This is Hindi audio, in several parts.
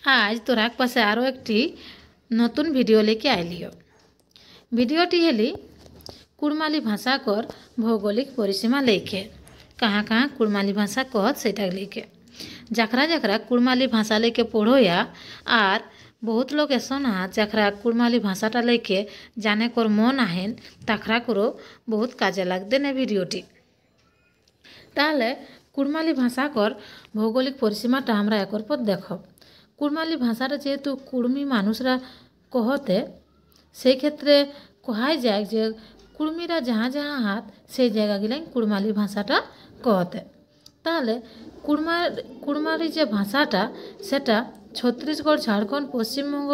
आज तोरा पासे आरो एकटी नतून भिडियो लेके आइलियो। भिडियोटी हेली कुड़माली भाषा कर भौगोलिक परिसीमा लेके कहाँ कहाँ कुड़माली भाषा कहत सेटा लेके जकरा जकरा कुड़माली भाषा लेके पढ़ो या आर बहुत लोग ऐसा हाथ जकरा कुड़माली भाषाटा लेके जाने कर मन आहेन ताखरा करो बहुत काजे लागते ने भिडियोटी। ताहले कुड़माली भाषा कर भौगोलिक परिसीमाटा हमरा एकर पर देखब। कुड़माली भाषाटा जेहेतु कुड़मी मानुषरा कहते से क्षेत्रे कहाय जाए जे कुड़मीरा जहाँ जहाँ हाथ से जगह गिलाई कुड़माली भाषाटा कहते। ताहले कुड़माली जे भाषाटा सेटा छत्तीसगढ़ झारखंड पश्चिमबंग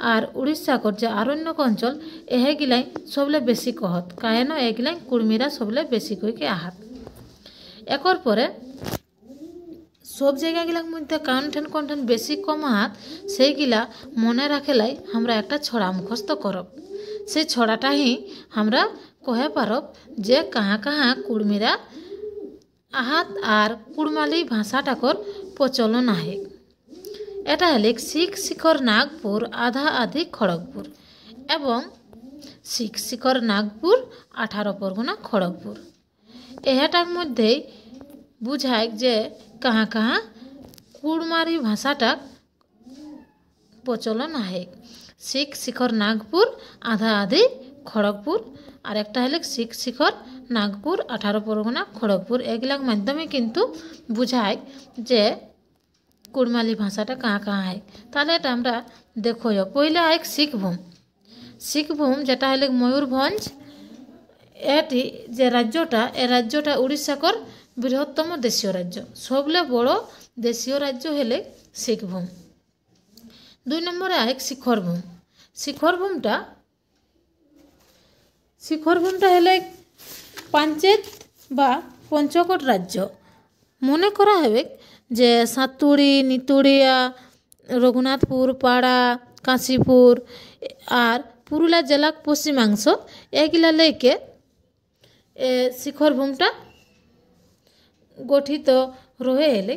और उड़ीसा कर जे आरण्यक अंचल एहे गिलाई सबले बेसी कहत काहेन ए गिलाई कुड़मीरा सबले बेसी कई के आहत। एकर परे सब जगह गिलाक मध्य कौन ठन बेसी कम हाथ से गिला मने राखेलाई हमरा एकटा छड़ा मुखस्त करब। से छड़ाटा ही हमरा कहे पारब जे कहाँ कहाँ कुड़मीरा आहात आर कुड़माली भाषाटाकर प्रचलन आहे। एटा हेले शिख शिखर नागपुर आधा आधी खड़गपुर एवं शिख शिखर नागपुर 18 परगना खड़गपुर एटार मध्य बुझाय जे कहाँ कहाँ कुड़माली भाषाटा प्रचलन आहे। शिख शिखर नागपुर आधा आधी खड़गपुर और एक हेले शिख शिखर नागपुर 18 परगना खड़गपुर एगिलाक माध्यमे किन्तु बुझाय जे कुड़माली भाषाटा कहाँ कहाँ है। ताहले एटा आमरा देखो पहले आए सिखभूम जेटा हेले मयूरभंज एटी जे राज्यटा ए राज्यटा उड़ीसाकर बृहत्तम देशीय राज्य सबले बड़ देशीय राज्य हेले सिखभूम। 2 नम्बर आए शिखरभूम। शिखरभूमटा हेले पांचेत बा पंचकट राज्य मने करा हेबे जे सातुड़ी नितुड़िया रघुनाथपुर पाड़ा काशीपुर और पुरुलिया जिलाक पश्चिमांश एगिला लेके शिखरभूमटा गठित रहे हेले।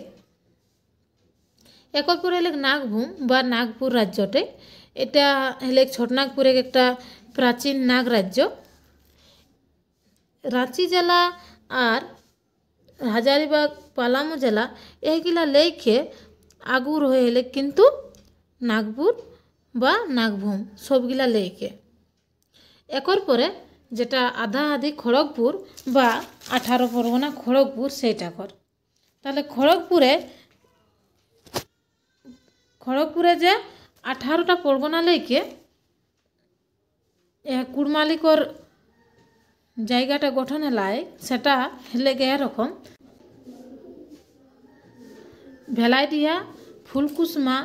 एकर पर हेले नागभूम बा नागपुर राज्यटे एटा हेले छोटनागपुर एक प्राचीन नाग राज्य। रांची जिला और हजारीबाग पालामू जिला एगिला लेके आगू रहे हेले किन्तु नागपुर बा नागभूम सबगिला लेके एकर परे जेटा आधा आधी खड़गपुर बा 18 परगना खड़गपुर सेटा कर। ताहले खड़गपुरे जे 18टा परगना लेके कुड़माली कर জায়গাটা গঠন হেলায় সেটা হেলে গিয়ে রকম ভেলাইডিয়া ফুলকুসমা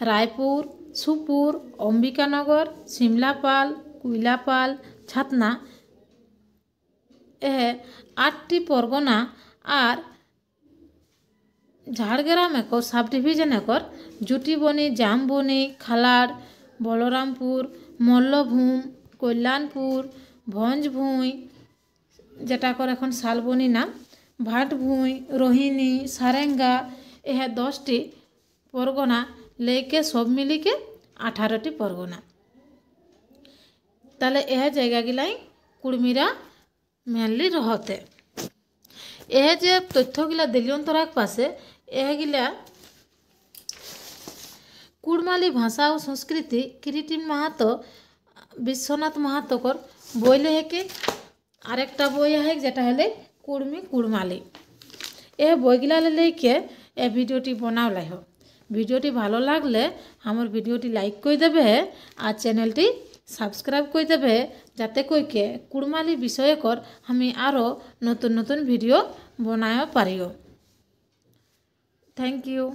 রায়পুর সুপুর অম্বিকানগর সিমলাপাল কুইলাপাল ছাতনা এ 8টি परगना আর झाड़ग्राम एक सब डिविजन एक जुटीबनी जामबनी खालाड़ बलरामपुर मल्लभूम कल्याणपुर भंजभूई जेटा कर एखन शालबनी नाम भाटभूई रोहिणी सारेंगा यह 10टी परगना लेके सब मिलिके 18टी परगना। ताले यह जगह गिलाई कुड़मीरा मेनली रहते। यह जे तथ्य गिला दिलियंतरा पासे यह गिला कुड़माली भाषा और संस्कृति किरीटिन माहातो विश्वनाथ माहातो कर বইলে হেকে আরেকটা বই আছে যেটা হলে কুড়মি কুড়মালি এই বইগুলা লেকে এই ভিডিওটি বানাওলাই হোক। ভিডিওটি ভালো লাগলে আমার ভিডিওটি লাইক করে দেবে আর চ্যানেলটি সাবস্ক্রাইব করে দেবে যাতে কইকে কুড়মালি বিষয়কর আমি আরও নতুন নতুন ভিডিও বানায় পারিও। Thank you.